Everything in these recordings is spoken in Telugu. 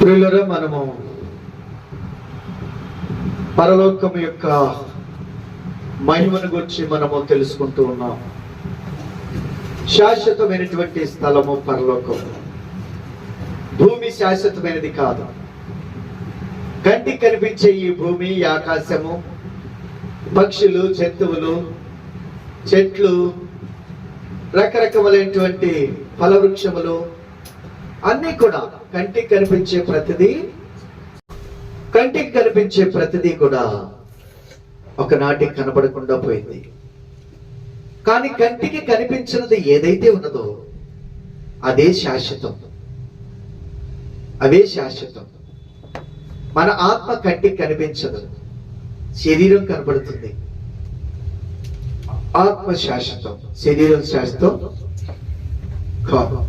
ప్రియులారా, మనము పరలోకం యొక్క మహిమను గురించి మనము తెలుసుకుంటూ ఉన్నాం. శాశ్వతమైనటువంటి స్థలము పరలోకం. భూమి శాశ్వతమైనది కాదు. కంటికి కనిపించే ఈ భూమి, ఈ ఆకాశము, పక్షులు, జంతువులు, చెట్లు, రకరకములైనటువంటి ఫలవృక్షములు అన్నీ కూడా కంటికి కనిపించే ప్రతిదీ కూడా ఒకనాటికి కనబడకుండా పోయింది. కానీ కంటికి కనిపించినది ఏదైతే ఉన్నదో అదే శాశ్వతం. మన ఆత్మ కంటికి కనిపించదు, శరీరం కనబడుతుంది. ఆత్మ శాశ్వతం, శరీరం శాశ్వతం కాదు.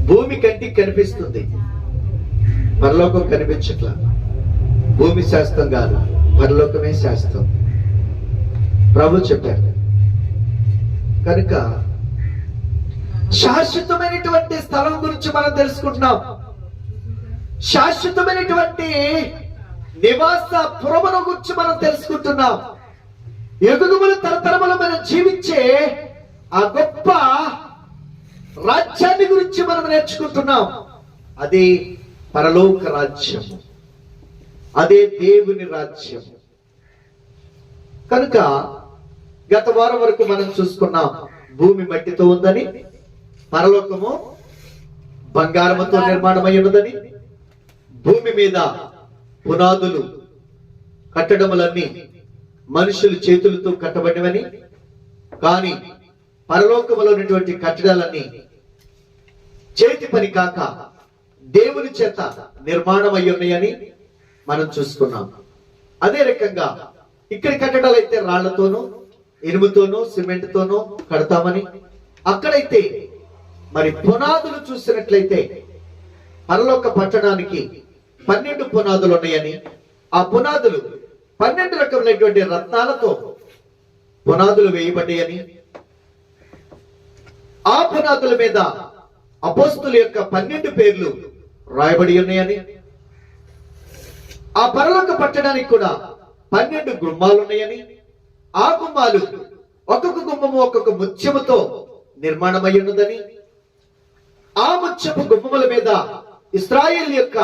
భూమి కంటికి కనిపిస్తుంది, పరలోకం కనిపించట్లా. భూమి శాశ్వతం కాదు, పరలోకమే శాశ్వతం. ప్రభు చెప్పారు. కనుక శాశ్వతమైనటువంటి స్థలం గురించి మనం తెలుసుకుంటున్నాం. శాశ్వతమైనటువంటి నివాస పురముల గురించి మనం తెలుసుకుంటున్నాం. యుగములు తరతరములు మనం జీవించే ఆ గొప్ప రాజ్యాన్ని గురించి మనం నేర్చుకుంటున్నాం. అదే పరలోక రాజ్యం, అదే దేవుని రాజ్యం. కనుక గత వారం వరకు మనం చూసుకున్నాం, భూమి మట్టితో ఉందని, పరలోకము బంగారముతో నిర్మాణమై ఉన్నదని, భూమి మీద పునాదులు కట్టడములన్నీ మనుషులు చేతులతో కట్టబడినవని, కానీ పరలోకములో ఉన్నటువంటి కట్టడాలన్నీ చేతి పని కాక దేవుని చేత నిర్మాణం అయి ఉన్నాయని మనం చూసుకున్నాం. అదే రకంగా ఇక్కడి కట్టడాలు అయితే రాళ్లతోనూ, ఇనుముతోనూ, సిమెంట్ తోనూ కడతామని, అక్కడైతే మరి పునాదులు చూసినట్లయితే పరలోక పట్టణానికి 12 పునాదులు ఉన్నాయని, ఆ పునాదులు 12 రకములైనటువంటి రత్నాలతో పునాదులు వేయబడ్డాయని, ఆ పునాదుల మీద అపోస్తుల యొక్క 12 పేర్లు రాయబడి ఉన్నాయని, ఆ పరలోక పట్టణానికి కూడా 12 గుమ్మాలు ఉన్నాయని, ఆ గుమ్మాలు ఒక్కొక్క గుమ్మము ఒక్కొక్క ముత్యముతో నిర్మాణమై ఉన్నదని, ఆ ముత్యపు గుమ్మముల మీద ఇశ్రాయేలు యొక్క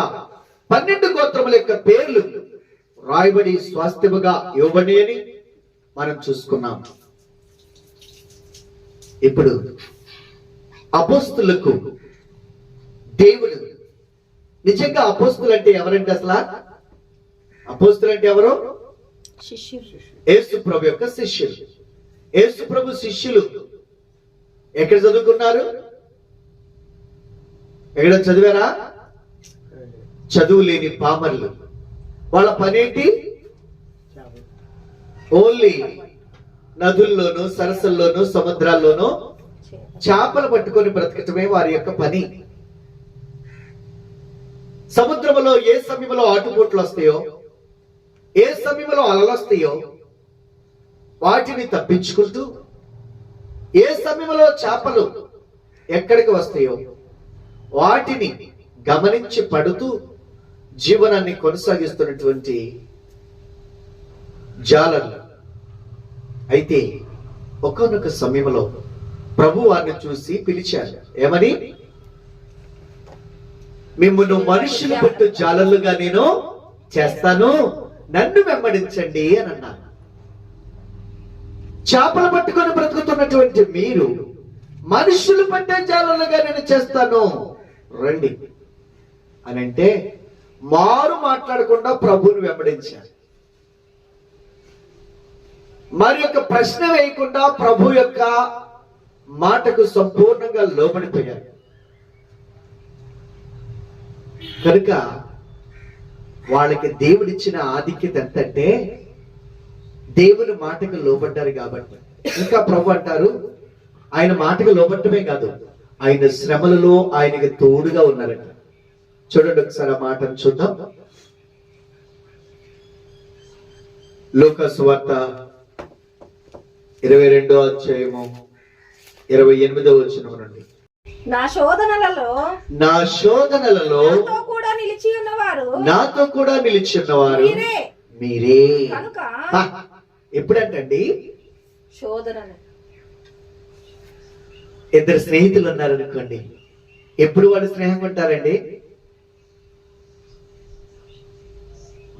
12 గోత్రముల యొక్క పేర్లు రాయబడి స్వాస్థ్యముగా ఇవ్వబడియని మనం చూసుకున్నాం. ఇప్పుడు అపోస్తులకు దేవుడు నిజంగా అపోస్తులు అంటే ఎవరంటే, అసలు అపోస్తులు అంటే ఎవరు? యేసు ప్రభు యొక్క శిష్యులు. యేసు ప్రభు శిష్యులు ఎక్కడ చదువుకున్నారు? ఎక్కడ చదివారా? చదువు లేని పామర్లు. వాళ్ళ పనేంటి? ఓన్లీ నదుల్లోనూ, సరస్సుల్లోనూ, సముద్రాల్లోనూ చేపలు పట్టుకొని బ్రతకటమే వారి యొక్క పని. సముద్రంలో ఏ సమయంలో ఆటుపోట్లు వస్తాయో, ఏ సమయంలో అలలు వస్తాయో వాటిని తప్పించుకుంటూ, ఏ సమయంలో చేపలు ఎక్కడికి వస్తాయో వాటిని గమనించి పడుతూ జీవనాన్ని కొనసాగిస్తున్నటువంటి జాలర్లు. అయితే ఒకానొక సమయంలో ప్రభు వారిని చూసి పిలిచారు. ఏమని? మిమ్మల్ని మనుషులు పట్టు జాలర్లుగా నేను చేస్తాను, నన్ను వెంబడించండి అని అన్నారు. చేపలు పట్టుకొని బ్రతుకుతున్నటువంటి మీరు మనుషులు పట్టే జాలర్లుగా నేను చేస్తాను, రండి అని అంటే మారు మాట్లాడకుండా ప్రభువుని వెంబడించారు. మరి యొక్క ప్రశ్న వేయకుండా ప్రభు యొక్క మాటకు సంపూర్ణంగా లోబడిపోయారు. కనుక వాళ్ళకి దేవుడిచ్చిన ఆధిక్యత ఎంతంటే దేవుని మాటకు లోబడ్డారు కాబట్టి. ఇంకా ప్రభు అంటారు, ఆయన మాటకు లోబట్టమే కాదు, ఆయన శ్రమలలో ఆయనకి తోడుగా ఉన్నారట. చూడండి ఒకసారి ఆ మాటను చూద్దాం. లూకా సువార్త 22వ అధ్యాయము 28వ వచనం నుండి. నా శోధనలలో నాతో నిలిచి ఉన్నవారు నాతో కూడా నిలిచి ఉన్నవారు మీరే. కనుక ఎప్పుడంటండి? శోధనలు. ఇద్దరు స్నేహితులు ఉన్నారు అనుకోండి, ఎప్పుడు వాళ్ళు స్నేహంగా ఉంటారండి?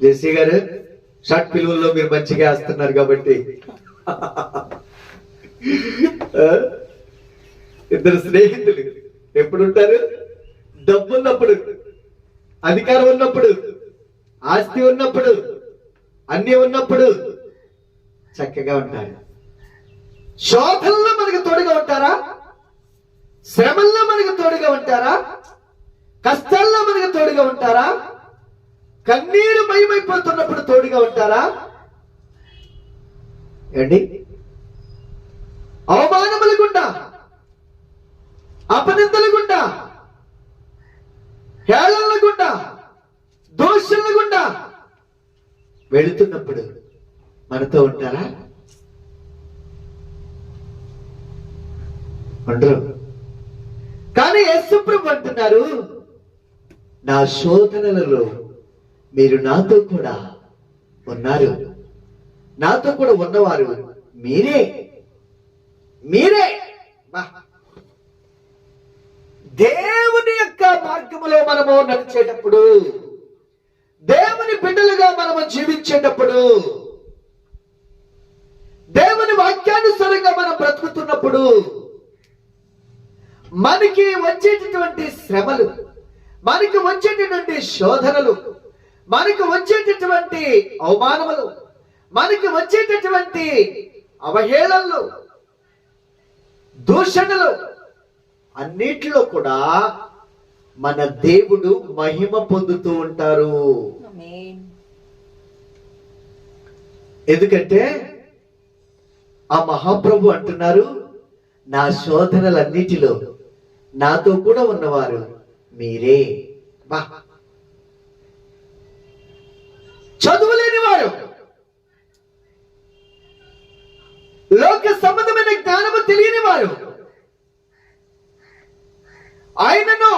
జెస్సీ గారు షార్ట్ ఫిల్మ్లో మీరు మంచిగా వేస్తున్నారు కాబట్టి ఇద్దరు స్నేహితులు ఎప్పుడు ఉంటారు? డబ్బు ఉన్నప్పుడు, అధికారం ఉన్నప్పుడు, ఆస్తి ఉన్నప్పుడు, అన్ని ఉన్నప్పుడు చక్కగా ఉంటారు. శోధనలో మనకు తోడుగా ఉంటారా? శ్రమల్లో మనకు తోడుగా ఉంటారా? కష్టాల్లో మనకు తోడుగా ఉంటారా? కన్నీరు మయమైపోతున్నప్పుడు తోడుగా ఉంటారా? ఏంటి? అవమానముల గుండా, అపనిందల గుండా, హేళనల గుండా, దోషుల గుండా వెళుతున్నప్పుడు మనతో ఉంటారా? ఉండరు. కానీ యేసుప్రభు అంటున్నారు, నా శోధనలలో మీరు నాతో కూడా ఉన్నారు, నాతో కూడా ఉన్నవారు మీరే. మీరే దేవుని యొక్క మార్గములో మనము నడిచేటప్పుడు, దేవుని బిడ్డలుగా మనము జీవించేటప్పుడు, దేవుని వాక్యానుసారంగా మనం బ్రతుకుతున్నప్పుడు మనకి వచ్చేటటువంటి శ్రమలు, మనకి వచ్చేటటువంటి శోధనలు, మనకి వచ్చేటటువంటి అవమానములు, మనకి వచ్చేటటువంటి అవహేళనలు, దూషణలు అన్నిటిలో కూడా మన దేవుడు మహిమ పొందుతూ ఉంటారు. ఎందుకంటే ఆ మహాప్రభు అంటున్నారు, నా శోధనలన్నిటిలో నాతో కూడా ఉన్నవారు మీరే. చదువులేని వారు, లోక సంబంధమైన జ్ఞానము తెలియని వారు ఆయనను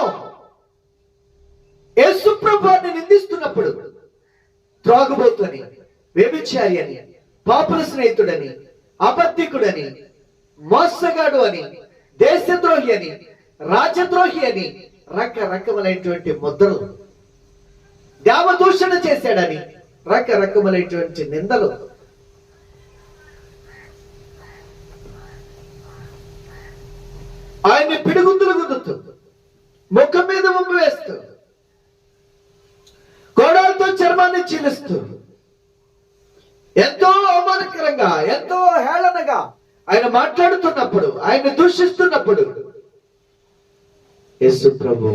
యేసుప్రభుని నిందిస్తున్నప్పుడు త్రాగుబోతుని, వ్యభిచారి అని, పాపుల స్నేహితుడని, అబద్ధికుడని, మోసగాడు అని, దేశద్రోహి అని, రాజద్రోహి అని రకరకములైనటువంటి ముద్రలు, దేవదూషణ చేశాడని రకరకములైనటువంటి నిందలు, ఆయన్ని పిడుగుందులు గుద్దుతూ, ముఖం మీద ఉమ్ము వేస్తూ, కోడాలతో చర్మాన్ని చీలుస్తూ, ఎంతో అవమానకరంగా, ఎంతో హేళనగా ఆయన మాట్లాడుతున్నప్పుడు, ఆయన దూషిస్తున్నప్పుడు యేసు ప్రభు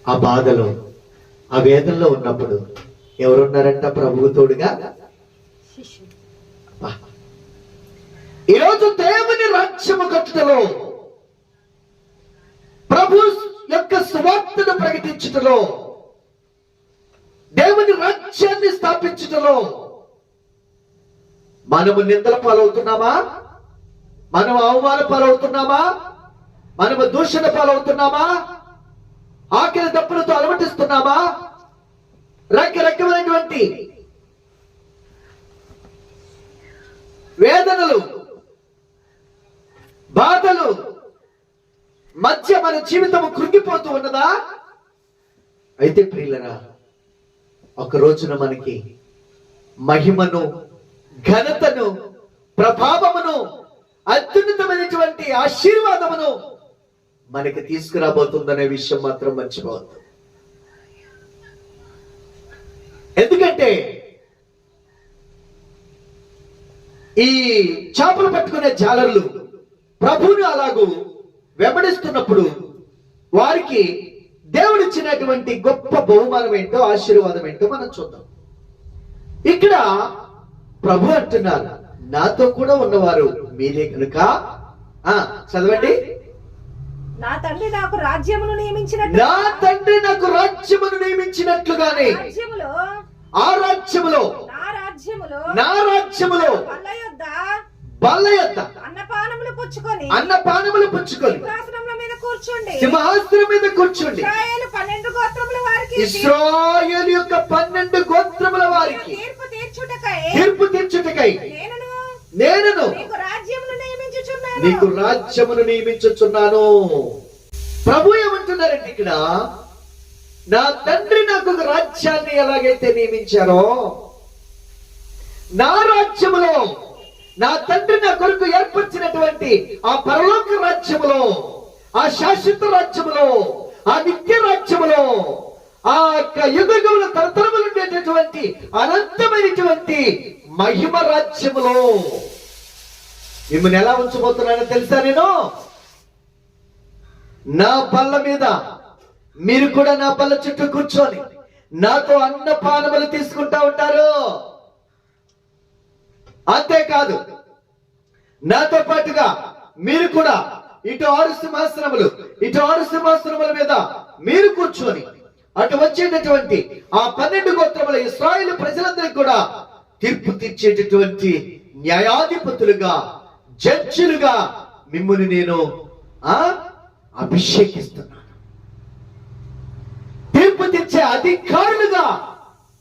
ఆ బాధలో, ఆ వేదనలో ఉన్నప్పుడు ఎవరున్నారంట ప్రభువు తోడుగా? ఈరోజు దేవుని రాజ్యము కట్టుటలో, ప్రభు యొక్క సువార్తను ప్రకటించుటలో, దేవుని రాజ్యాన్ని స్థాపించుటలో మనము నిందల పాలవుతున్నామా? మనము అవమాన పాలవుతున్నామా? మనము దూషణ పాలవుతున్నామా? ఆకలి దప్పులతో అలమటిస్తున్నామా? రకరకమైనటువంటి వేదనలు, బాధలు మధ్య మన జీవితము కృంగిపోతూ ఉన్నదా? అయితే ప్రియులరా, ఒక రోజున మనకి మహిమను, ఘనతను, ప్రభావమును, అత్యున్నతమైనటువంటి ఆశీర్వాదమును మనకి తీసుకురాబోతుందనే విషయం మాత్రం మర్చిపోవద్దు. ఎందుకంటే ఈ చేపలు పట్టుకునే జాలర్లు ప్రభువుని అలాగూ వెంబడిస్తున్నప్పుడు వారికి దేవుడిచ్చినటువంటి గొప్ప బహుమానం ఏంటో, ఆశీర్వాదం ఏంటో మనం చూద్దాం. ఇక్కడ ప్రభు అంటున్నారు, నాతో కూడా ఉన్నవారు మీరే కనుక. చదవండి. నా తండ్రి నాకు రాజ్యమును నియమించినట్లు, నా తండ్రి నాకు రాజ్యమును నియమించినట్లుగానే ఆ రాజ్యములో, నా రాజ్యములో బల్ల యొద్ద అన్నపానములు పుచ్చుకొని సింహాసనముల కూర్చోండి. సింహాసనం మీద కూర్చోండి. ఇశ్రాయేలు 12 గోత్రముల వారికి ఇశ్రాయేలు యొక్క 12 గోత్రముల వారికి తీర్పు తీర్చుటకై నేను నీకు రాజ్యమును నియమించుచున్నాను. ప్రభు ఏమంటున్నారంటే ఇక్కడ, నా తండ్రి నాకు ఒక రాజ్యాన్ని ఎలాగైతే నియమించారో, నా రాజ్యములో నా తండ్రి నా కొరకు ఏర్పరిచినటువంటి ఆ పరలోక రాజ్యములో, ఆ శాశ్వత రాజ్యములో, ఆ నిత్య రాజ్యములో, ఆ యుగముల తరతరములు ఉండేటటువంటి అనంతమైనటువంటి మహిమ రాజ్యములో మిమ్మల్ని ఎలా ఉంచబోతున్నానో తెలుసా? నేను నా బల్ల మీద, మీరు కూడా నా బల్ల చుట్టూ కూర్చొని నాతో అన్నపానములు తీసుకుంటా ఉంటారు. అంతేకాదు, నాతో పాటుగా మీరు కూడా ఇటు 6 సింహాసనముల మీద మీరు కూర్చొని అటు వచ్చేటటువంటి ఆ 12 గోత్రముల ఇశ్రాయేలు ప్రజలందరికీ కూడా తీర్పు తీర్చేటటువంటి న్యాయాధిపతులుగా, జడ్జిలుగా మిమ్మల్ని నేను అభిషేకిస్తున్నాను. తీర్పు తీర్చే అధికారులుగా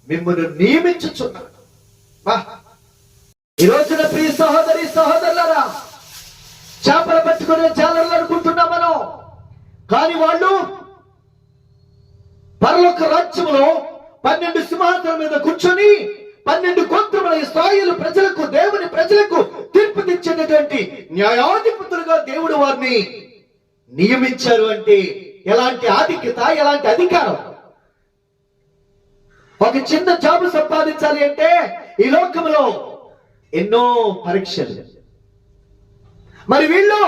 మిమ్మల్ని నియమించుచున్నాను. ఈ రోజున ప్రియ సహోదరి సహోదరులారా, చేపలు పట్టుకునే జాలర్లు అనుకుంటున్నాం మనం. కానీ వాళ్ళు పరలోక రాజ్యములో 12 సింహాసనాల మీద కూర్చొని 12 గోత్రముల ఇశ్రాయేలు ప్రజలకు, దేవుని ప్రజలకు తీర్పు తెచ్చేటటువంటి న్యాయాధిపతులుగా దేవుడు వారిని నియమించారు. అంటే ఎలాంటి ఆధిక్యత, ఎలాంటి అధికారం! ఒక చిన్న జాబు సంపాదించాలి అంటే ఈ లోకంలో ఎన్నో పరీక్షలు. మరి వీళ్ళు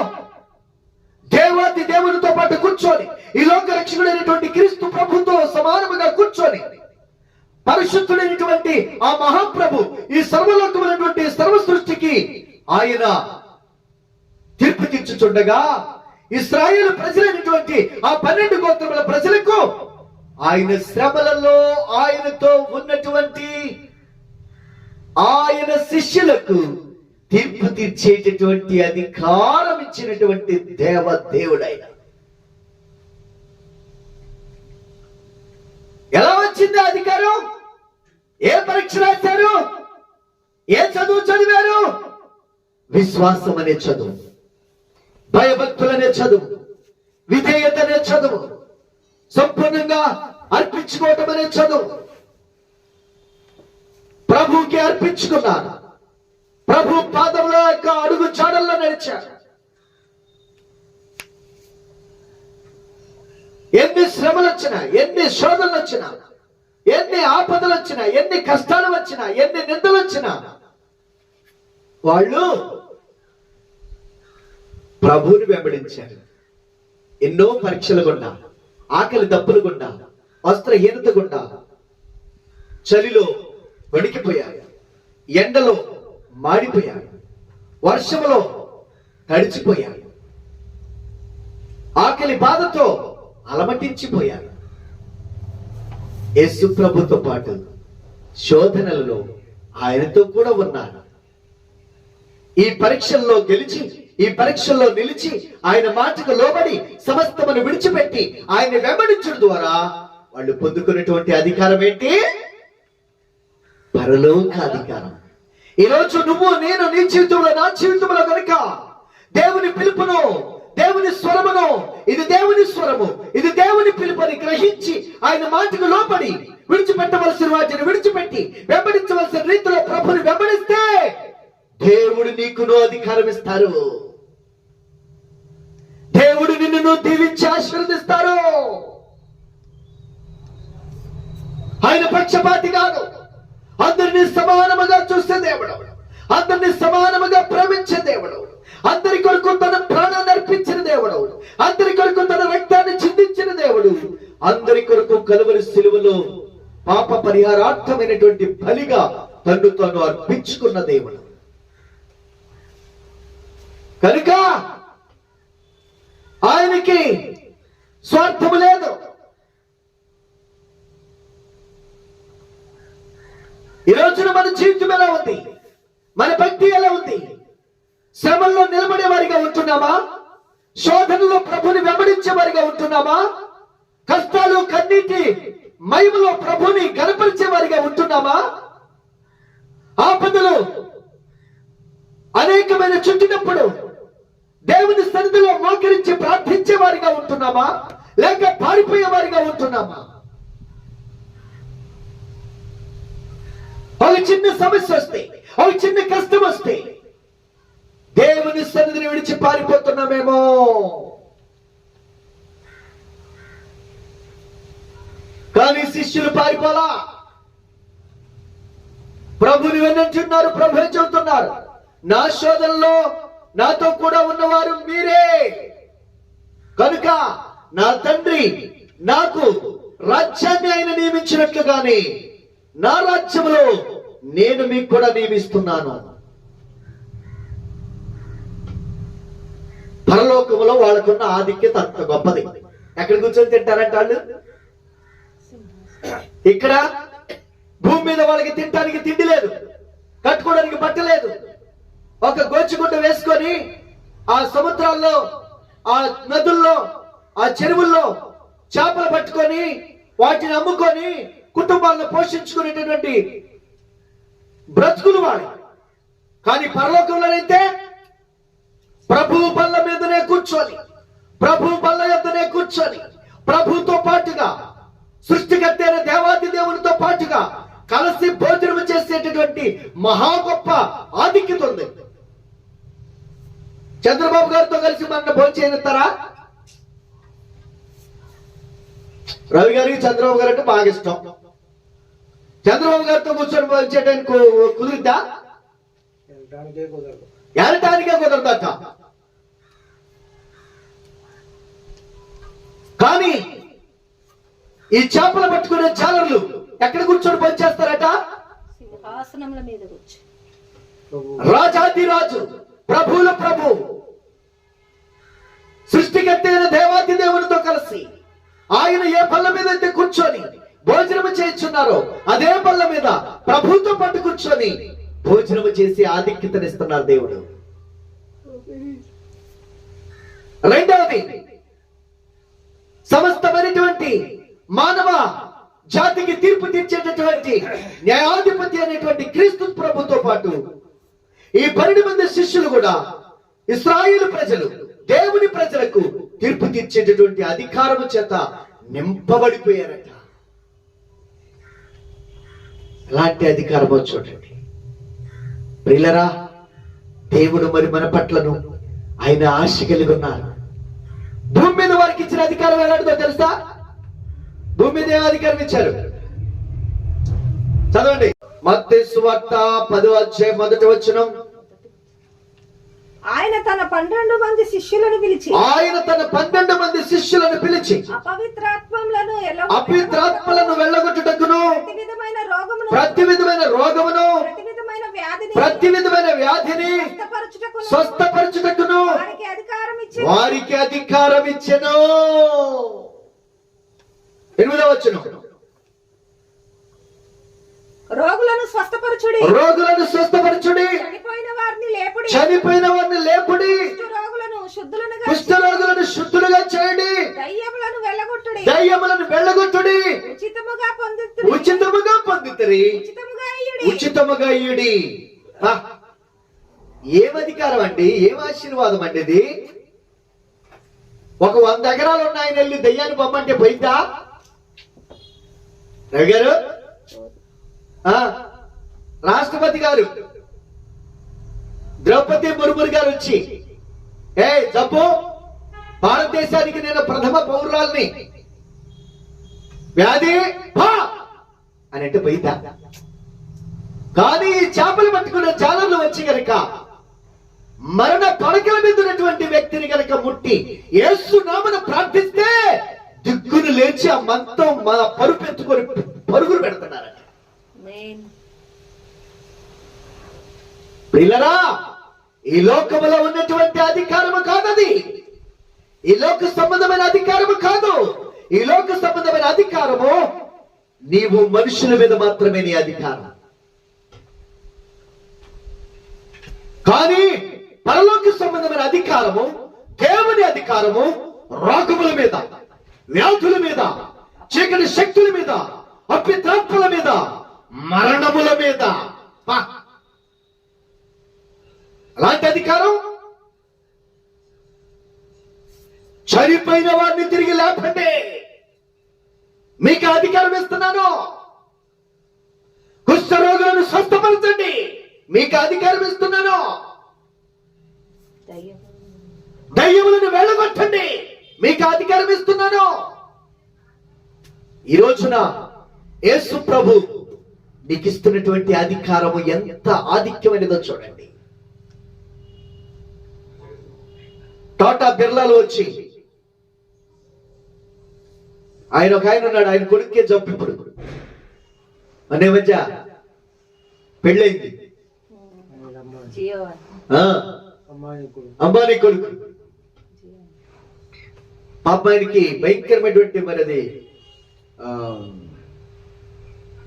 దేవాది దేవునితో పాటు కూర్చొని, ఈ లోక రక్షకుడైనటువంటి క్రీస్తు ప్రభుతో సమానముగా కూర్చొని, పరిశుద్ధుడైనటువంటి ఆ మహాప్రభు ఈ సర్వలోకమైనటువంటి సర్వ సృష్టికి ఆయన తీర్పు తీర్చుచుండగా, ఇశ్రాయేలు ప్రజలైనటువంటి ఆ 12 గోత్రముల ప్రజలకు ఆయన శ్రమలలో ఆయనతో ఉన్నటువంటి ఆయన శిష్యులకు తీర్పు తీర్చేటటువంటి అధికారం ఇచ్చినటువంటి దేవుడైన. ఎలా వచ్చింది అధికారం? ఏ పరీక్ష రాశారు? ఏ చదువు చదివారు? విశ్వాసం అనే చదువు, భయభక్తులనే చదువు, విధేయత అనే చదువు, సంపూర్ణంగా అర్పించుకోవటం అనే చదువు. ప్రభుకి అర్పించుకున్నారు. ప్రభు పాదముల యొక్క అడుగు చాడల్లో నడిచారు. ఎన్ని శ్రమలు వచ్చినా, ఎన్ని శోధనలు వచ్చినా, ఎన్ని ఆపదలు వచ్చినా, ఎన్ని కష్టాలు వచ్చినా, ఎన్ని నిందలు వచ్చినా వాళ్ళు ప్రభువుని వెంబడించారు. ఎన్నో పరీక్షలు గుండా, ఆకలి దప్పులు గుండా, వస్త్రహీనత గుండా, చలిలో వణికిపోయారు, ఎండలో మాడిపోయారు, వర్షములో తడిచిపోయారు, ఆకలి బాధతో అలమటించిపోయారు. యేసు ప్రభుతో పాటు శోధనలలో ఆయనతో కూడా ఉన్నారు. ఈ పరీక్షల్లో గెలిచి, ఈ పరీక్షల్లో నిలిచి, ఆయన మాటకు లోబడి సమస్తమును విడిచిపెట్టి ఆయన వెంబడించడం ద్వారా వాళ్ళు పొందుకున్నటువంటి అధికారం ఏంటి? పరలోక అధికారం. ఈరోజు నువ్వు, నేను, నీ జీవితంలో, నా జీవితంలో కనుక దేవుని పిలుపును, దేవుని స్వరమును, ఇది దేవుని స్వరము, ఇది దేవుని పిలుపుని గ్రహించి ఆయన మాటకు లోపడి విడిచిపెట్టవలసిన వాటిని విడిచిపెట్టి వెంబడించవలసిన రీతిలో ప్రభుని వెంబడిస్తే దేవుడు నీకును అధికారం ఇస్తారు. దేవుడు నిన్ను దీవించి ఆశీర్వదిస్తారు. ఆయన పక్షపాతి కాదు. అందరినీ సమానముగా చూసే దేవుడు, అందరినీ సమానముగా ప్రేమించే దేవుడు, అందరి కొరకు తన ప్రాణాన్ని అర్పించిన దేవుడు, అందరి కొరకు తన రక్తాన్ని చిందించిన దేవుడు, అందరి కొరకు కలువరి సిలువలో పాప పరిహారార్థమైనటువంటి బలిగా తన్ను తాను అర్పించుకున్న దేవుడు. కనుక ఆయనకి స్వార్థము లేదు. ఈ రోజున మన జీవితం ఎలా ఉంది? మన భక్తి ఎలా ఉంది? శ్రమల్లో నిలబడే వారిగా ఉంటున్నామా? శోధనలో ప్రభుని వెంబడించే వారిగా ఉంటున్నామా? కష్టాలు కన్నీటి మహిమలో ప్రభుని గణపరిచే వారిగా ఉంటున్నామా? ఆపదలు అనేకమైన చుట్టినప్పుడు దేవుని సన్నిధిలో మోకరించి ప్రార్థించే వారిగా ఉంటున్నామా, లేక పారిపోయే వారిగా ఉంటున్నామా? ఒక చిన్న సమస్య వస్తే, ఒక చిన్న కష్టం వస్తే దేవుని సన్నిధిని విడిచి పారిపోతున్నామేమో. కానీ శిష్యులు పారిపోలా. ప్రభుని వెన్నంటున్నారు. ప్రభు చెబుతున్నారు, నా శోధనలో నాతో కూడా ఉన్నవారు మీరే, కనుక నా తండ్రి నాకు రాజ్యాన్ని ఆయన నియమించినట్లుగానే నా రాజ్యంలో నేను మీకు కూడా నియమిస్తున్నాను. పరలోకములో వాళ్ళకున్న ఆధిక్యత అంత గొప్పది. ఎక్కడ కూర్చొని తింటారంట వాళ్ళు? ఇక్కడ భూమి మీద వాళ్ళకి తినడానికి తిండి లేదు, కట్టుకోవడానికి బట్ట లేదు. ఒక గోచిగుడ్డ వేసుకొని ఆ సముద్రాల్లో, ఆ నదుల్లో, ఆ చెరువుల్లో చేపలు పట్టుకొని వాటిని అమ్ముకొని కుటుంబాలను పోషించుకునేటటువంటి బ్రతుకులు వాడు. కానీ పరలోకంలోనైతే ప్రభు బల్ల మీదనే కూర్చొని, ప్రభు బల్ల యొద్దనే కూర్చొని, ప్రభుతో పాటుగా సృష్టికర్త అయిన దేవాది దేవునితో పాటుగా కలిసి భోజనం చేసేటటువంటి మహా గొప్ప ఆధిక్యత ఉంది. చంద్రబాబు గారితో కలిసి మన భోజనం చేయనిస్తారా? రవి గారికి చంద్రబాబు గారు అంటే బాగా ఇష్టం. చంద్రబాబు గారితో కూర్చొని భోజనం చేయడానికి కుదిరిద్దా? వెళ్ళటానికే కుదరదట. కానీ ఈ చేపలు పట్టుకునే జాలర్లు ఎక్కడ కూర్చొని పనిచేస్తారట? సింహాసనముల మీద కూర్చొని, రాజాది రాజు, ప్రభువుల ప్రభు, సృష్టికర్త అయిన దేవాది దేవునితో కలిసి ఆయన ఏ బల్ల మీద అయితే కూర్చొని భోజనము చేయించున్నారో అదే బల్ల మీద ప్రభుతో పట్టు కూర్చొని భోజనము చేసి ఆధిక్యతనిస్తున్నారు దేవుడు. రెండవది, సమస్తమైనటువంటి మానవ జాతికి తీర్పు తీర్చేటటువంటి న్యాయాధిపతి అనేటువంటి క్రీస్తు ప్రభుతో పాటు ఈ 12 మంది శిష్యులు కూడా ఇశ్రాయేలు ప్రజలు, దేవుని ప్రజలకు తీర్పు తీర్చేటటువంటి అధికారము చేత నింపబడిపోయారట. ఎలాంటి అధికారమో చూడండి ప్రియులరా. దేవుడు మరి మన పట్లను ఆయన ఆశ కలిగి ఉన్నారు. భూమి మీద వారికి ఇచ్చిన అధికారం ఎలాంటిదో తెలుసా? భూమి మీద ఏం అధికారం ఇచ్చారు? చదవండి. మత్తయి సువార్త 10వ అధ్యాయం 1వ వచనం. ఆయన తన 12 మంది శిష్యులను పిలిచి, ఆయన తన 12 మంది శిష్యులను పిలిచి అపవిత్రాత్మలను వెళ్ళగొట్టుటకును, ప్రతి విధమైన రోగమును, ప్రతి విధమైన వ్యాధిని స్వస్థపరచుటకును వారికి అధికారం ఇచ్చెను. 8వ వచనం. రోగులను స్వస్థపరచుడి, చనిపోయిన వారిని లేపుడి, కుష్ఠరోగులను శుద్ధులుగా చేయండి, దయ్యములను వెళ్ళగొట్టుడి, ఉచితముగా పొందుతరి, ఉచితముగా ఇయ్యుడి. ఏం అధికారం అండి, ఏం ఆశీర్వాదం అండి ఇది? ఒక 100 ఎకరాలు ఉన్న ఆయన వెళ్ళి దయ్యాన్ని పొమ్మంటే పోయిందా? రవి గారు, రాష్ట్రపతి గారు ద్రౌపది ముర్ము గారు వచ్చి, జబ్బు భారతదేశానికి నేను ప్రథమ పౌరురాల్ని, వ్యాధి అని అంటే పోయిందా? కానీ ఈ చేపలు పట్టుకున్న జాలర్లు వచ్చి గనక మరణ పడకల మీద ఉన్నటువంటి వ్యక్తిని గనక ముట్టి యేసు నామమున ప్రార్థిస్తే దిక్కును లేచి ఆ మంతం మన పరుపెత్తుకొని పరుగులు పెడుతున్నారట. ప్రియులరా, ఈ లోకములో ఉన్నటువంటి అధికారము కాదది. ఈ లోక సంబంధమైన అధికారము కాదు. ఈ లోక సంబంధమైన అధికారము నీవు మనుషుల మీద మాత్రమే నీ అధికారం. కానీ పరలోక సంబంధమైన అధికారము దేవుని అధికారము రోగముల మీద, వ్యాధుల మీద, చీకటి శక్తుల మీద, అపిత్రాత్మల మీద, మరణముల మీద. అలాంటి అధికారం చనిపోయిన వారిని తిరిగి లేపండి, మీకు అధికారం ఇస్తున్నాను. కుష్ఠరోగులను స్వస్థపరచండి, మీకు అధికారం ఇస్తున్నాను. దయ్యములను వెళ్ళగొట్టండి, మీకు అధికారం ఇస్తున్నాను. ఈ రోజున యేసు ప్రభు నీకు ఇస్తున్నటువంటి అధికారము ఎంత ఆధిక్యమైనదో చూడండి. టాటా బిర్లాలో వచ్చి ఆయన ఒక ఆయన ఉన్నాడు, ఆయన కొడుకే జబ్బు. ఇప్పుడు అనే మధ్య పెళ్ళైంది, అంబానీ కొడుకు. పాప ఆయనకి భయంకరమైనటువంటి మరి అది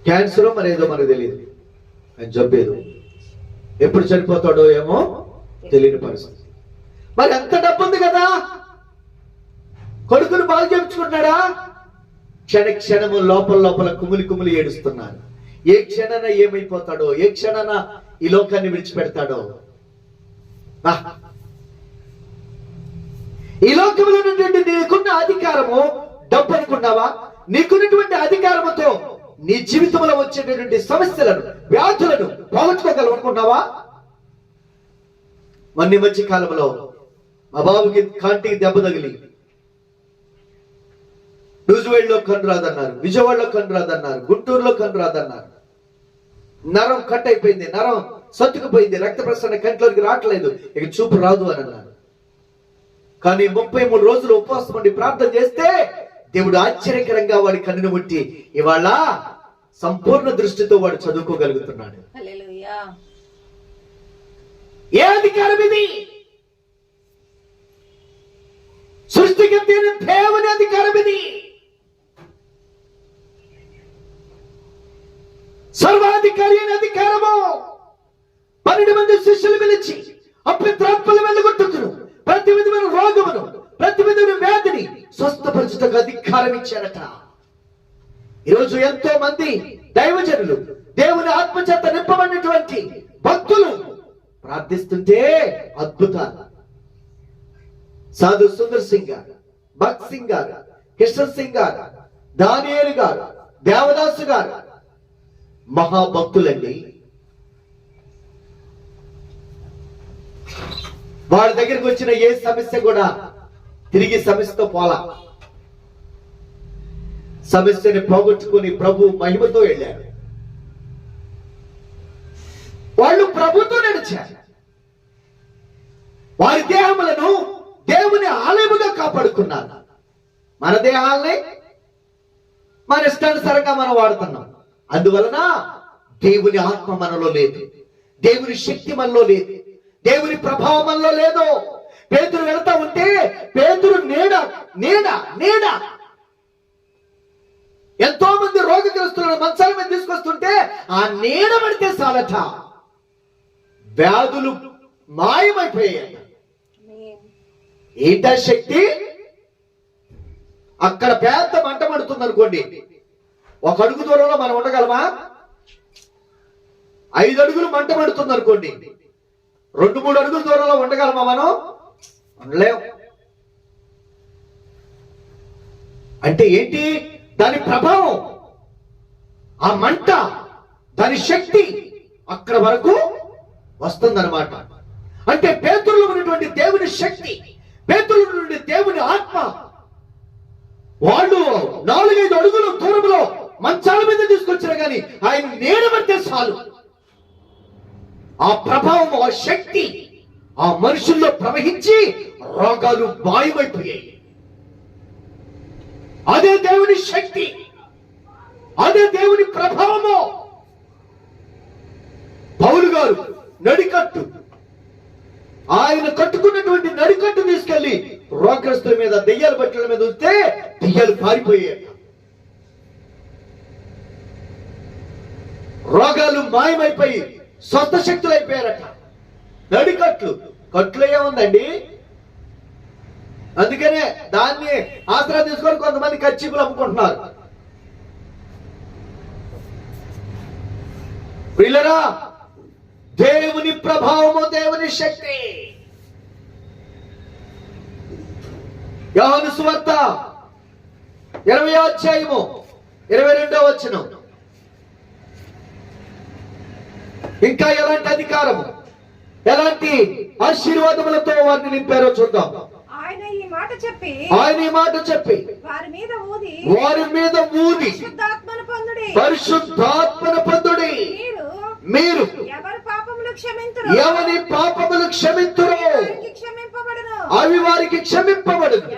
క్యాన్సర్ మరి ఏదో మనకు తెలియదు, ఆయన జబ్బేదో, ఎప్పుడు చనిపోతాడో ఏమో తెలియని పరిస్థితి. మరి ఎంత డబ్బు ఉంది కదా, కొడుకును బాగా చేయించుకుంటున్నాడా? క్షణము లోపల కుమిలి ఏడుస్తున్నాడు. ఏ క్షణాన ఏమైపోతాడో, ఏ క్షణాన ఈ లోకాన్ని విడిచిపెడతాడో. ఈ లోకంలో నుండి నీకున్న అధికారము డబ్బు అనుకున్నావా? నీకున్నటువంటి అధికారముతో నీ జీవితంలో వచ్చేటటువంటి సమస్యలను, వ్యాధులను పోగొట్టుకోగలవు అనుకున్నావా? మొన్న మధ్య కాలంలో మా బాబుకి కాంటికి దెబ్బ తగిలి నూజివేడ్లో కన్ను రాదన్నారు, విజయవాడలో కన్ను రాదన్నారు, గుంటూరులో కన్ను రాదన్నారు. నరం కట్ అయిపోయింది, నరం సత్తుకుపోయింది, రక్త ప్రసరణ కంట్లోకి రావట్లేదు, ఇక చూపు రాదు అని అన్నారు. కానీ 33 రోజులు ఉపవాసం ఉండి ప్రార్థన చేస్తే దేవుడు ఆశ్చర్యకరంగా వాడి కన్నును ముట్టి ఇవాళ సంపూర్ణ దృష్టితో వాడు చదువుకోగలుగుతున్నాడు. ఏ అధికారం ఇది? సృష్టికర్త అయిన దేవుని అధికారం ఇది. సర్వాధికారి అయిన అధికారము. 12 మంది శిష్యులు పిలిచి అపవిత్రాత్మలు వెళ్ళగొట్టుకును, ప్రతి విధమైన రోగమును, ప్రతి విధమైన వ్యాధిని స్వస్థపరచుటకు అధికారం ఇచ్చారట. ఈరోజు ఎంతో మంది దైవజనులు, దేవుని ఆత్మచేత నింపబడినటువంటి భక్తులు ప్రార్థిస్తుంటే అద్భుతాలు. సాధు సుందర్ సింగ్ గారు, భక్త్ సింగ్ గారు, కిషన్ సింగ్ గారు, దానియేలు గారు, దేవదాసు గారు మహాభక్తులండి. వాళ్ళ దగ్గరికి వచ్చిన ఏ సమస్య కూడా తిరిగి సమస్యతో పోలా. సమస్యని పోగొట్టుకుని ప్రభు మహిమతో వెళ్ళారు. వాళ్ళు ప్రభుతో నడిచారు. వారి దేహములను దేవుని ఆలయముగా కాపాడుకున్నారు. మన దేహాలని మన ఇష్టానుసారంగా మనం వాడుతున్నాం. అందువలన దేవుని ఆత్మ మనలో లేదు, దేవుని శక్తి మనలో లేదు, దేవుని ప్రభావం మనలో లేదు. పేతురు వెళ్తా ఉంటే పేతురు నీడ నీడ నీడ ఎంతో మంది రోగగ్రస్తులను మంచాల మీద తీసుకొస్తుంటే ఆ నీడ పడితే చాలట వ్యాధులు మాయమైపోయాయి. ఏంట శక్తి? అక్కడ పెద్ద మంట పడుతుంది అనుకోండి, 1 అడుగు దూరంలో మనం ఉండగలమా? 5 అడుగులు మంట పడుతుంది అనుకోండి, 2-3 అడుగుల దూరంలో ఉండగలమా? మనం ఉండలేం. అంటే ఏంటి? దాని ప్రభావం, ఆ మంట, దాని శక్తి అక్కడ వరకు వస్తుందన్నమాట. అంటే పేతురులో ఉన్నటువంటి దేవుని శక్తి, పేతురులో నుండి దేవుని ఆత్మ, వాళ్ళు 4-5 అడుగుల దూరంలో మంచాల మీద తీసుకొచ్చారు కానీ ఆయన నీడబడితే చాలు ఆ ప్రభావం, ఆ శక్తి ఆ మనుషుల్లో ప్రవహించి రోగాలు మాయమైపోయాయి. అదే దేవుని శక్తి, అదే దేవుని ప్రభావము. పౌలు గారు నడికట్టు, ఆయన కట్టుకున్నటువంటి నడికట్టు తీసుకెళ్లి రోగగ్రస్తుల మీద, దెయ్యాల బట్టల మీద ఉంటే దెయ్యాలు పారిపోయాయి, రోగాలు మాయమైపోయి స్వస్థ శక్తులు అయిపోయారట. నడికట్లు, కట్లు ఏముందండి? అందుకనే దాన్ని ఆసరా తీసుకొని కొంతమంది కర్చీపులు అమ్ముకుంటున్నారు. ప్రియులారా, దేవుని ప్రభావము, దేవుని శక్తి. యోహాను సువార్త 20వ అధ్యాయము 22వ వచనం. ఇంకా ఎలాంటి అధికారము, ఎలాంటి ఆశీర్వాదములతో వారిని నింపారో చూద్దాం. ఆయన ఈ మాట చెప్పి వారి మీద ఊది పరిశుద్ధాత్మను పొందుడి. పరిశుద్ధాత్మను పొందుడి. మీరు ఎవరి పాపములు క్షమింతురో అవి వారికి క్షమింపబడును.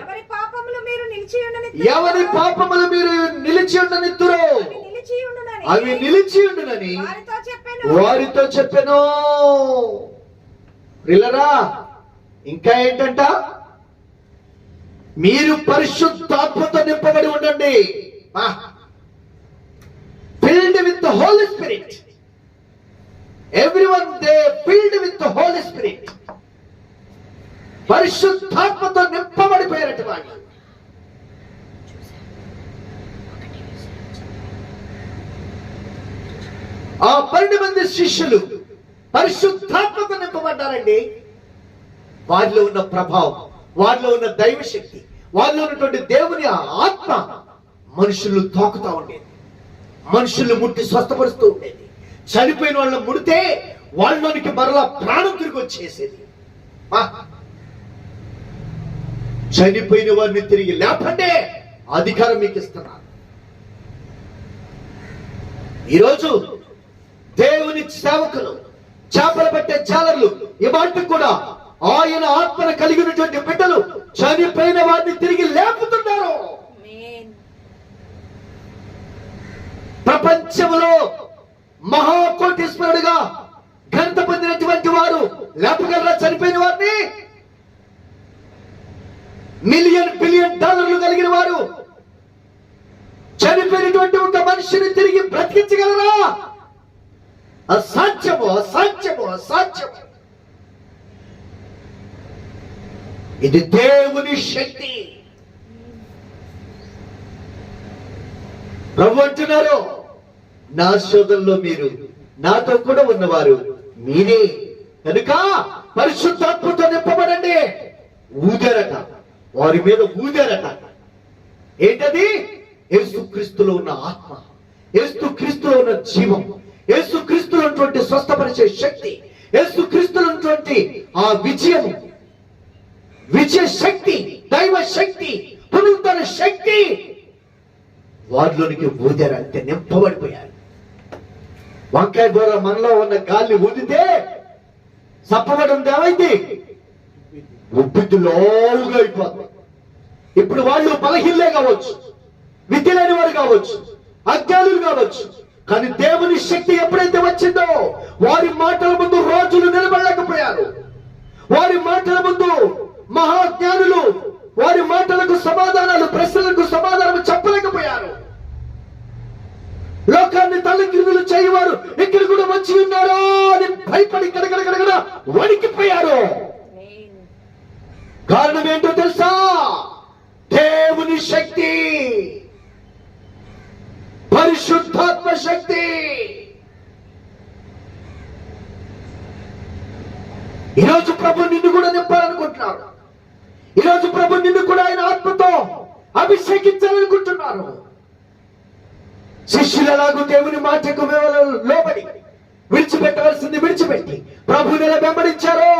ఎవరి పాపములు మీరు నిలిచి ఉండనిత్తురో అవి నిలిచి ఉండునని వారితో చెప్పెను. ప్రియులారా, ఇంకా ఏంటంట? మీరు పరిశుద్ధాత్మతో నింపబడి ఉండండి. Filled with the holy spirit. Everyone they filled with the holy spirit. పరిశుద్ధాత్మతో నింపబడిపోయారట వాళ్ళు. ఆ 12 మంది శిష్యులు పరిశుద్ధాత్మతో నింపబడ్డారండి. వారిలో ఉన్న ప్రభావం, వారిలో ఉన్న దైవశక్తి, వారిలో ఉన్నటువంటి దేవుని ఆత్మ మనుషులు తాకుతా ఉండేది. మనుషులు ముట్టి స్వస్థపరుస్తూ ఉండేది. చనిపోయిన వాళ్ళని ముడితే వాళ్ళలోనికి మరలా ప్రాణం తిరిగి వచ్చేసేది. చనిపోయిన వారిని తిరిగి లేపండే అధికారం మీకు ఇస్తున్నారు. ఈరోజు దేవుని సేవకులు, చేపలు పట్టే జాలర్లు, ఇవాటికి కూడా ఆయన ఆత్మను కలిగినటువంటి బిడ్డలు చనిపోయిన వారిని తిరిగి లేపుతున్నారు. ప్రపంచంలో మహాకోటీశ్వరుడుగా ఘనత పొందినటువంటి వారు లేపగలరా చనిపోయిన వారిని? మిలియన్ బిలియన్ డాలర్లు కలిగిన వారు చనిపోయినటువంటి ఒక మనిషిని తిరిగి బ్రతికించగలరా? అసాధ్యము, అసాధ్యము, అసాధ్యము. ఇది దేవుని శక్తి. ప్రభు అంటున్నారు, నా శోధనలో మీరు నాతో కూడా ఉన్నవారు మీరే కనుక పరిశుద్ధాత్మతో నింపబడండి. ఊదారట, వారి మీద ఊదారట. ఏంటది? యేసుక్రీస్తులో ఉన్న ఆత్మ, యేసుక్రీస్తులో ఉన్న జీవం, యేసుక్రీస్తులో ఉన్నటువంటి స్వస్థపరిచే శక్తి, యేసుక్రీస్తులో ఉన్నటువంటి ఆ విజయము, విజయ శక్తి, దైవ శక్తి, పునరుద్ధరణ శక్తి వారిలోనికి ఊదారు. అంతే, నింపబడిపోయారు. వంకాయ కూర మనలో ఉన్న గాలి ఊదితే సప్పబడి ఉంది, ఏమైంది? ఉబ్బిద్దు లోవుగా అయిపోతుంది. ఇప్పుడు వాళ్ళు బలహీనలే కావచ్చు, విద్య లేని వారు కావచ్చు, అజ్ఞానులు కావచ్చు, కానీ దేవుని శక్తి ఎప్పుడైతే వచ్చిందో వారి మాటల ముందు రోజులు నిలబడలేకపోయారు. వారి మాటల ముందు మహాజ్ఞానులు వారి మాటలకు సమాధానాలు, ప్రశ్నలకు సమాధానం చెప్పలేకపోయారు. లోకాన్ని తల్లకిందులు చేయవారు ఇక్కడ కూడా వచ్చి ఉన్నారో అని భయపడి గడగడగడగడ వణికిపోయారు. కారణం ఏంటో తెలుసా? దేవుని శక్తి, పరిశుద్ధాత్మ శక్తి. ఈరోజు ప్రభు నిన్ను కూడా నింపాలనుకుంటున్నాడు. ఈరోజు ప్రభు నిన్ను కూడా ఆయన ఆత్మతో అభిషేకించాలనుకుంటున్నారు. శిష్యులు ఎలాగూ దేవుని మాటకు లోబడి విడిచిపెట్టవలసింది విడిచిపెట్టి ప్రభుని ఎలా వెంబడించారో,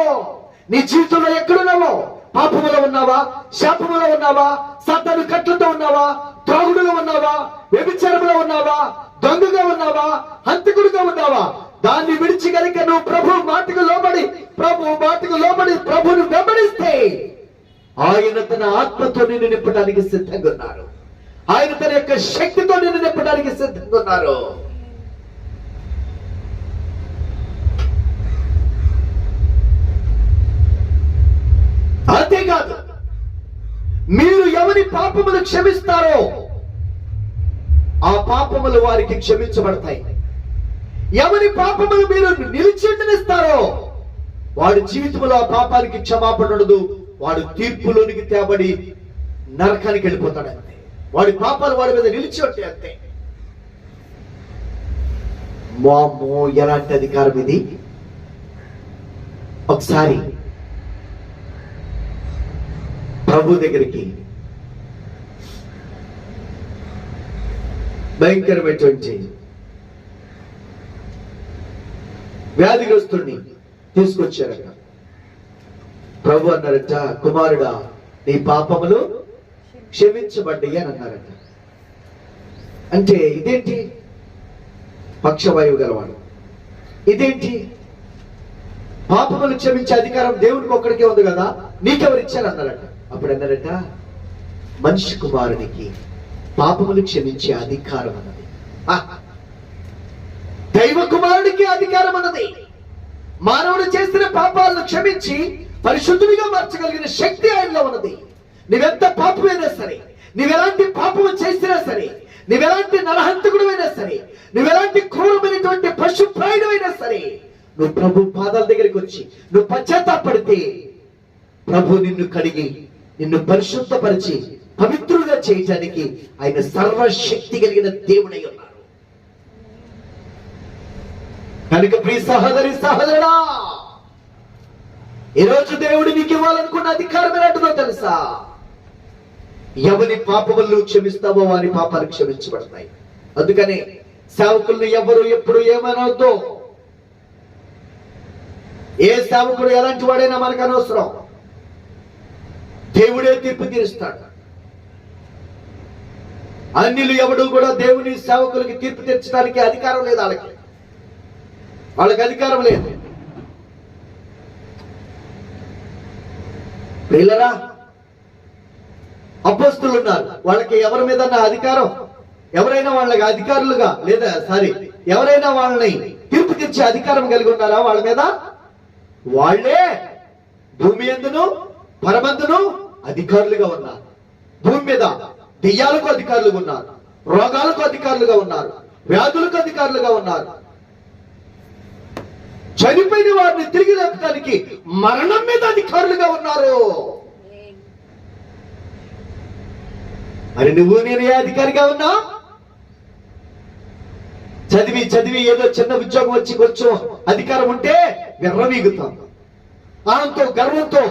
నీ జీవితంలో ఎక్కడున్నావో, పాపములో ఉన్నావా, శాపములో ఉన్నావా, సాతాను కట్లతో ఉన్నావా, త్రాగుడులో ఉన్నావా, వ్యభిచారములో ఉన్నావా, దొంగగా ఉన్నావా, హంతకుడుగా ఉన్నావా, దాన్ని విడిచి కనుక నువ్వు ప్రభు మాటకు లోబడి ప్రభుని వెంబడిస్తే ఆయన తన ఆత్మతో నిన్ను నింపడానికి సిద్ధంగా ఉన్నారు. ఆయన తన యొక్క శక్తితో నిన్ను నింపడానికి సిద్ధంగా ఉన్నారు. అంతేకాదు, మీరు ఎవరి పాపములు క్షమిస్తారో ఆ పాపములు వారికి క్షమించబడతాయి. ఎవరి పాపములు మీరు నిలిచినిస్తారో వాడి జీవితంలో ఆ పాపానికి క్షమాపణ ఉండదు, వాడు తీర్పులోనికి తేబడి నరకానికి వెళ్ళిపోతాడు అంతే. వాడి పాపాలు వాడి మీద నిలిచి ఉంటాయి అంతే. వామ్మో, ఎలాంటి అధికారం ఇది! ఒకసారి ప్రభు దగ్గరికి భయంకరమైనటువంటి వ్యాధిగ్రస్తుడిని తీసుకొచ్చారట. ప్రభు అన్నారట, కుమారుడా, నీ పాపములు క్షమించబడ్డాయి అని అన్నారట. అంటే ఇదేంటి? పక్షవాయువు గలవాడు, ఇదేంటి? పాపములు క్షమించే అధికారం దేవునికి ఒక్కడికే ఉంది కదా, నీకెవరు ఇచ్చారు అన్నారట. అప్పుడు అన్నారట, మనిషి కుమారునికి పాపములు క్షమించే అధికారం అన్నది. దైవ కుమారుడికి అధికారం అన్నది. మానవుడు చేసిన పాపాలను క్షమించి పరిశుద్ధుడిగా మార్చగలిగిన శక్తి ఆయనలో ఉన్నది. నువ్వెంత పాపమైనా సరే, నువ్వెలాంటి పాపము చేసినా సరే, నువ్వెలాంటి నరహంతకుడు అయినా సరే, నువ్వెలాంటి క్రూరమైనటువంటి పశుప్రాయుడైనా సరే, నువ్వు ప్రభు పాదాల దగ్గరికి వచ్చి నువ్వు పశ్చాత్తాపడితే ప్రభు నిన్ను కడిగి నిన్ను పరిశుద్ధపరిచి పవిత్రులుగా చేయటానికి ఆయన సర్వశక్తి కలిగిన దేవుడై ఉన్నారు. కనుక ప్రియ సహోదరి సహోదరుడా, ఈరోజు దేవుడు నీకు ఇవ్వాలనుకున్న అధికారం ఎలాంటిదో తెలుసా? ఎవరి పాపములను క్షమిస్తావో వారి పాపాలు క్షమించబడతాయి. అందుకనే సేవకులను ఎవరు ఎప్పుడు ఏమనవద్దు. ఏ సేవకుడు ఎలాంటి వాడైనా మనకు అనవసరం. దేవుడే తీర్పు తీరుస్తాడు. అన్యులు ఎవడు కూడా దేవుని సేవకులకి తీర్పు తీర్చడానికి అధికారం లేదు. వాళ్ళకి అధికారం లేదు. ప్రియులరా, అపోస్తులు ఉన్నారు, వాళ్ళకి ఎవరి మీద అధికారం? ఎవరైనా వాళ్ళకి అధికారులుగా లేదా ఎవరైనా వాళ్ళని తీర్పు తీర్చే అధికారం కలిగి ఉన్నారా వాళ్ళ మీద? వాళ్ళే భూమి యందును పరమందును అధికారులుగా ఉన్నారు. భూమి మీద దెయ్యాలకు అధికారులుగా ఉన్నారు, రోగాలకు అధికారులుగా ఉన్నారు, వ్యాధులకు అధికారులుగా ఉన్నారు. చనిపోయిన వారిని తిరిగి లేపడానికి మరణం మీద అధికారులుగా ఉన్నారు. మరి నువ్వు నేను ఏ అధికారిగా ఉన్నా? చదివి ఏదో చిన్న ఉద్యోగం వచ్చి కొంచెం అధికారం ఉంటే విర్రవీగుతాం. ఆనంతో గర్వంతో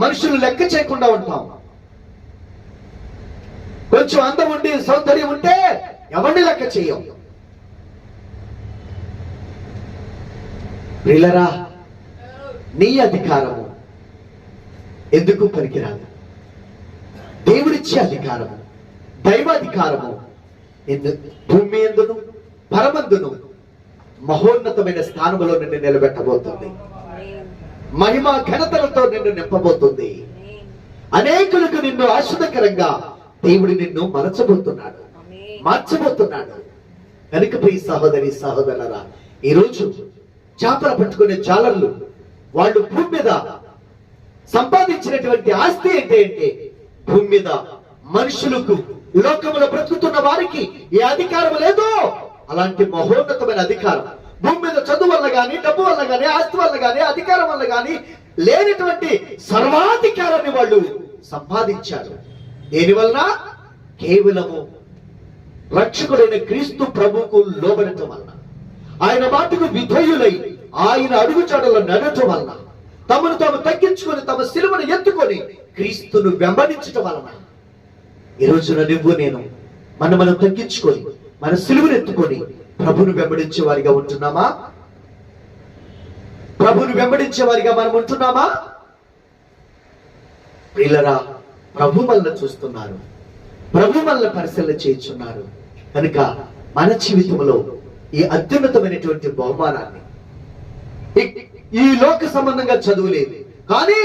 మనుషులు లెక్క చేయకుండా ఉంటాం. కొంచెం అందం ఉండి సౌందర్యం ఉంటే ఎవరిని లెక్క చేయం. ప్రియులరా, నీ అధికారము ఎందుకు పనికిరాదు? దేవుడిచ్చే అధికారము, దైవాధికారము భూమి యందును పరమందును మహోన్నతమైన స్థానంలో నిన్ను నిలబెట్టబోతుంది. మహిమ ఘనతలతో నిన్ను నింపబోతుంది. అనేకులకు నిన్ను ఆశ్రదకరంగా దేవుడు నిన్ను మార్చబోతున్నాడు. కనుక ప్రియ సహోదరి సహోదరులారా, ఈరోజు చేపలు పట్టుకునే జాలర్లు వాళ్ళు భూమి మీద సంపాదించినటువంటి ఆస్తి ఏంటంటే, భూమి మీద మనుషులకు లోకములో బ్రతుకుతున్న వారికి ఏ అధికారం లేదో అలాంటి మహోన్నతమైన అధికారం భూమి మీద చదువు వల్ల గాని, డబ్బు వల్ల గాని, ఆస్తి వల్ల గాని, అధికారం వల్ల గాని లేనటువంటి సర్వాధికారాన్ని వాళ్ళు సంపాదించారు. దేనివల్ల? కేవలము రక్షకుడైన క్రీస్తు ప్రభువుకు లోబడటం వల్ల, ఆయన మాటకు విధేయులై ఆయన అడుగుచాడలో నడటం వల్ల, తమను తాము తగ్గించుకొని తమ సిలువను ఎత్తుకొని క్రీస్తును వెంబడించటం వలన ఈ రోజున నువ్వు నేను మనం తగ్గించుకొని మన సిలువను ఎత్తుకొని ప్రభును వెంబడించే వారిగా ఉంటున్నామా? ప్రభును వెంబడించే వారిగా మనం ఉంటున్నామా? ప్రియులరా, ప్రభు మనల్ని చూస్తున్నారు, ప్రభు మనల్ని పరిశీలన చేయించున్నారు. కనుక మన జీవితంలో ఈ అత్యున్నతమైనటువంటి బహుమానాన్ని, ఈ లోక సంబంధంగా చదువులేదు కానీ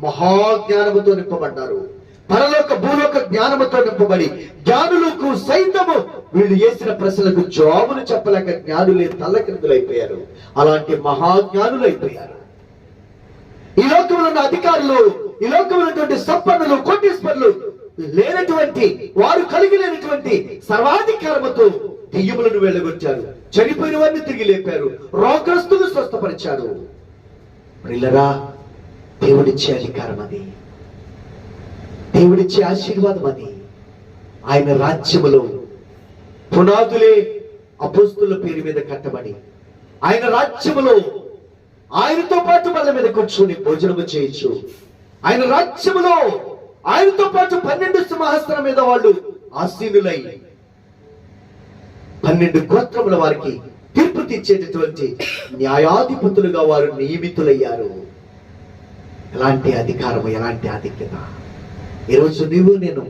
మహాజ్ఞానముతో నింపబడ్డారు. పరలోక భూలోక జ్ఞానముతో నింపబడి జ్ఞానులకు సైతము వీళ్ళు చేసిన ప్రశ్నలకు జవాబులు చెప్పలేక జ్ఞానులే తల్లకిందులైపోయారు. అలాంటి మహాజ్ఞానులు అయిపోయారు. ఈ లోకంలో ఉన్న అధికారులు, ఈ లోకంలో ఉన్నటువంటి సంపన్నులు, కోటీశ్వరులు లేనటువంటి వారు, కలిగి లేనటువంటి సర్వాధికారముతో దెయ్యములను వెళ్ళగొచ్చారు, చనిపోయిన వారిని తిరిగి లేపారు, రోగగ్రస్తులు స్వస్థపరిచారు. ప్రియులరా, దేవుడిచ్చే అధికారం అది. దేవుడిచ్చే ఆశీర్వాదం అది. ఆయన రాజ్యములో పునాదులే అపోస్తుల పేరు మీద కట్టబడి, ఆయన రాజ్యములో ఆయనతో పాటు బల్ల మీద కూర్చొని భోజనము చేయొచ్చు. ఆయన రాజ్యములో ఆయనతో పాటు 12 సింహాసనం మీద వాళ్ళు ఆసీనులై 12 గోత్రముల వారికి తీర్పు తీర్చేటటువంటి న్యాయాధిపతులుగా వారు నియమితులయ్యారు. ఎలాంటి అధికారము, ఎలాంటి ఆధిక్యత! ఈరోజు నీవు నేను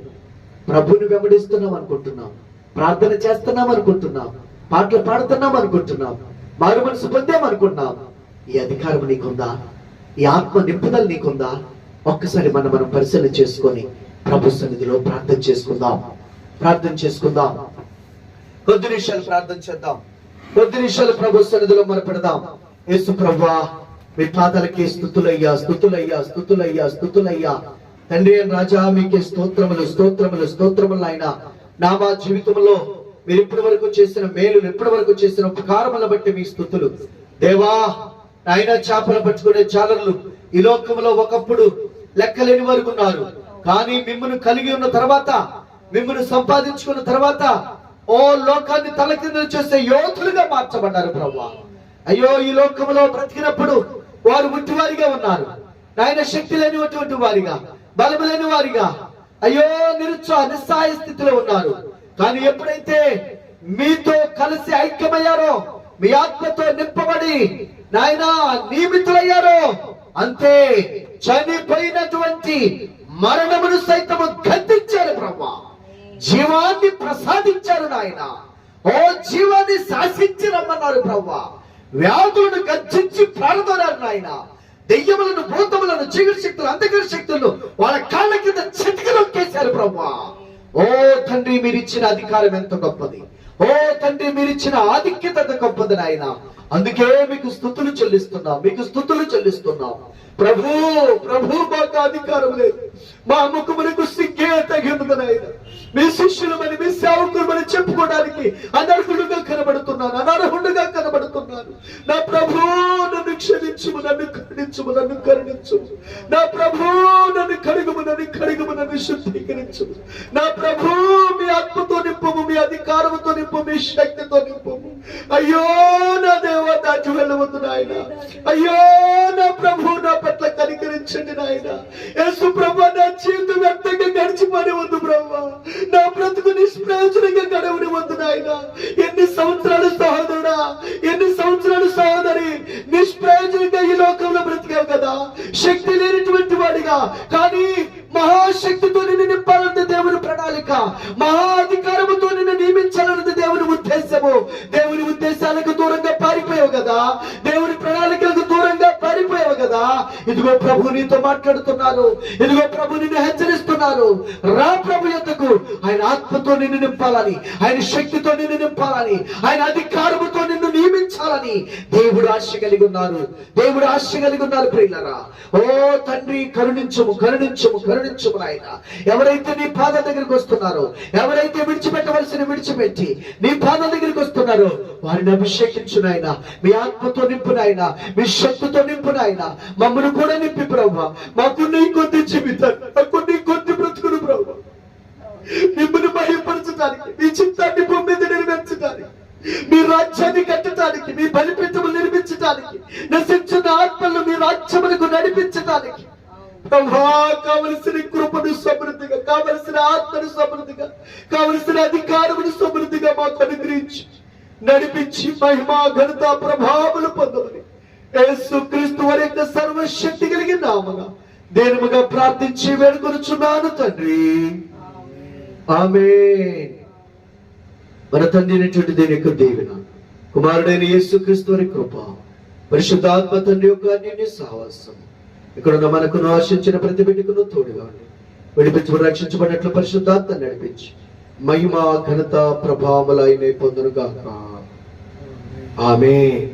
ప్రభుని వెంబడిస్తున్నాం అనుకుంటున్నాం, ప్రార్థన చేస్తున్నాం అనుకుంటున్నాం, పాటలు పాడుతున్నాం అనుకుంటున్నాం, మారు మనసు పొందాం అనుకుంటున్నాం. ఈ అధికారం నీకుందా? ఈ ఆత్మ నింపుదల నీకుందా? ఒక్కసారి మనం పరిశీలన చేసుకొని ప్రభు సన్నిధిలో ప్రార్థన చేసుకుందాం. కొద్ది నిమిషాలు ప్రార్థన చేద్దాం. కొద్ది నిమిషాలు ప్రభు సన్నిధిలో మనం పెడదాం. యేసు ప్రభువా, మీ పాదాలకి స్తుతులయ్యా. తండ్రి అయిన రాజా, మీకే స్తోత్రములు ఆయన. నా మా జీవితంలో మీరు ఇప్పటి వరకు చేసిన మేలులు, ఇప్పటి వరకు చేసిన ఉపకారములను బట్టి మీ స్తుతులు. దేవా, ఆయన చేపలు పట్టుకునే జాలర్లు ఈ లోకంలో ఒకప్పుడు లెక్కలేని వరకు ఉన్నారు. కానీ మిమ్మల్ని కలిగి ఉన్న తర్వాత, మిమ్మల్ని సంపాదించుకున్న తర్వాత ఓ లోకాన్ని తలకిందులు చేసే యోధులుగా మార్చబడ్డారు ప్రభువా. అయ్యో, ఈ లోకంలో బ్రతికినప్పుడు వారు ముట్టివారిగా ఉన్నారు నాయన, శక్తి లేనిటువంటి వారిగా, బలము లేని వారిగా, అయ్యో నిస్సహాయ స్థితిలో ఉన్నారు. కానీ ఎప్పుడైతే మీతో కలిసి ఐక్యమయ్యారో, మీ ఆత్మతో నింపబడి నాయన నియమితులయ్యారో, అంతే చనిపోయినటువంటి మరణమును సైతము గద్దించారు ప్రభువా. జీవాన్ని ప్రసాదించారు నాయన. ఓ జీవాన్ని శాసించి రమ్మన్నారు ప్రభువా. వ్యాధులను గర్జించి ప్రాణదోరారు నాయన. దెయ్యములను, భూతములను, చీకటి శక్తులు, అంధకార శక్తులను వాళ్ళ కాళ్ళ కింద చితికిలొక్కేశారు ప్రభువా. ఓ తండ్రి, మీరిచ్చిన అధికారం ఎంత గొప్పది! ఓ తండ్రి, మీరిచ్చిన ఆధిక్యత ఎంత గొప్పది నాయన. అందుకే మీకు స్తుతులు చెల్లిస్తున్నాం. ప్రభు మాకు అధికారం లేదు. మా ముఖమునకు సిగ్గే తగినది నాయన. మీ శిష్యులమని, మీ సేవకులమని చెప్పుకోవడానికి అనర్హుడుగా కనబడుతున్నాను. నా ప్రభు, నన్ను క్షమించుము, నన్ను కరుణించుము. నా ప్రభు, నన్ను కడుగుము, నన్ను శుద్ధీకరించుము. నా ప్రభు, మీ ఆత్మతో నింపము, మీ అధికారముతో నింపము, మీ శక్తితో నింపము. అయ్యో నా దేవా, దాటి వెళ్ళవద్దు నాయన. అయ్యో నా ప్రభు, నా పట్ల కనికరించండి నాయన. యేసు ప్రభు, నా జీవితం వ్యర్థంగా గడిచిపోనివద్దు ప్రభు. నా బ్రతుకు నిష్ప్రయోజనంగా గడవనివద్దు నాయన. ఎన్ని సంవత్సరాలు సహోదరుడా, ఎన్ని సంవత్సరాలు సహోదరి నిష్ప్రయోజనంగా ఈ లోకంలో బ్రతికావు కదా, శక్తి లేనటువంటి వాడిగా. కానీ మహాశక్తితో నిన్ను నింపాలన్నది దేవుని ప్రణాళిక, మహా అధికారముతో నిన్ను నియమించాలన్నది దేవుని ఉద్దేశము. దేవుని ఉద్దేశాలకు దూరంగా పారిపోయావు కదా, దేవుని ప్రణాళికలకు దూరంగా పారిపోయావు కదా. ఇదిగో ప్రభు నీతో మాట్లాడుతున్నారు. ఇదిగో ప్రభు నిన్ను హెచ్చరిస్తున్నారు. రా ప్రభు యొద్దకు. ఆయన ఆత్మతో నిన్ను నింపాలని, ఆయన శక్తితో నిన్ను నింపాలని, ఆయన అధికారముతో నిన్ను నియమించాలని దేవుడు ఆశ కలిగి ఉన్నారు. ప్రియులారా, ఓ తండ్రి, కరుణించుము నాయన. ఎవరైతే నీ పాద దగ్గరికి వస్తున్నారో, ఎవరైతే విడిచిపెట్టవలసిన విడిచిపెట్టి నీ పాద దగ్గరికి వస్తున్నారో, వారిని అభిషేకించు నాయన. మీ ఆత్మతో నింపు నాయన, మీ శక్తితో నింపు నాయన. మమ్మల్ని కూడా నింపి ప్రభు. మాకు నీ కొద్ది జీవితాన్ని, మాకు నీ కొద్ది బ్రతుకును ప్రభు. మిమ్మల్ని భయపరచడానికి, మీ చిత్తాన్ని భూమి మీద నెరవేర్చడానికి, మీ రాజ్యాన్ని కట్టడానికి, మీ బలిపీఠము నిర్మించడానికి, నశించిన ఆత్మలను మీ రాజ్యములకు నడిపించడానికి కావలసిన కృపను సమృద్ధిగా, కావలసిన ఆత్మను సమృద్ధిగా, కావలసిన అధికారమును సమృద్ధిగా మాకు అనుగ్రహించి నడిపించి మహిమా, ఘనత, ప్రభావములు పొందమని యేసు క్రీస్తు వారి యొక్క సర్వశక్తి కలిగిన నామమున దేనముగా ప్రార్థించి వేడుకొనుచున్నాను తండ్రి. ఆమేన్. మన తండ్రి అయినటువంటి దేవుని యొక్క దీవెన, కుమారుడైన యేసు క్రీస్తు వారి కృప, పరిశుద్ధాత్మ తండ్రి యొక్క అన్యోన్య సహవాసం ఇక్కడ మనకును ఆశించిన ప్రతి బిడ్డకును తోడుగా ఉండి విడిపించి రక్షించబడినట్లు పరిశుద్ధాత్మ నడిపించి మహిమ, ఘనత, ప్రభావములు ఆయన పొందును గాక. ఆమేన్.